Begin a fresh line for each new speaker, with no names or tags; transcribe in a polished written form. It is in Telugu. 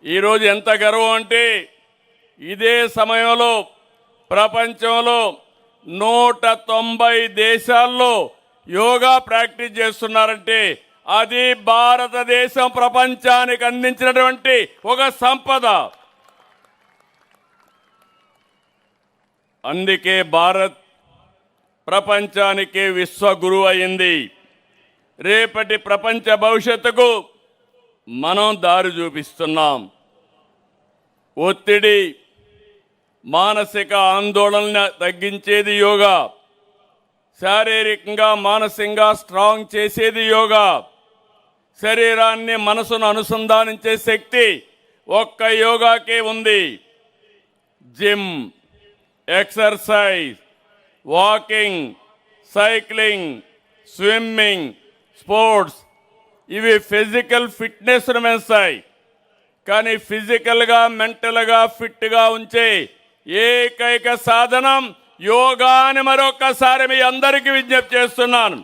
ఈరోజు ఎంత గర్వం అంటే ఇదే సమయంలో ప్రపంచంలో 190 దేశాల్లో యోగా ప్రాక్టీస్ చేస్తున్నారంటే అది భారతదేశం ప్రపంచానికి అందించినటువంటి ఒక సంపద. అందుకే భారత్ ప్రపంచానికి విశ్వగురువు అయింది. రేపటి ప్రపంచ భవిష్యత్తుకు మనం దారి చూపిస్తున్నాం. ఒత్తిడి, మానసిక ఆందోళన తగ్గించేది యోగా, శారీరకంగా మానసికంగా స్ట్రాంగ్ చేసేది యోగా, శరీరాన్ని మనసును అనుసంధానించే శక్తి ఒక్క యోగాకే ఉంది. Gym, exercise, walking, cycling, swimming, sports ఇవి ఫిజికల్ ఫిట్నెస్ను పెంచుతాయి. కానీ ఫిజికల్గా మెంటల్గా ఫిట్గా ఉంచే ఏకైక సాధనం యోగా అని మరొకసారి మీ అందరికీ విజ్ఞప్తి చేస్తున్నాను.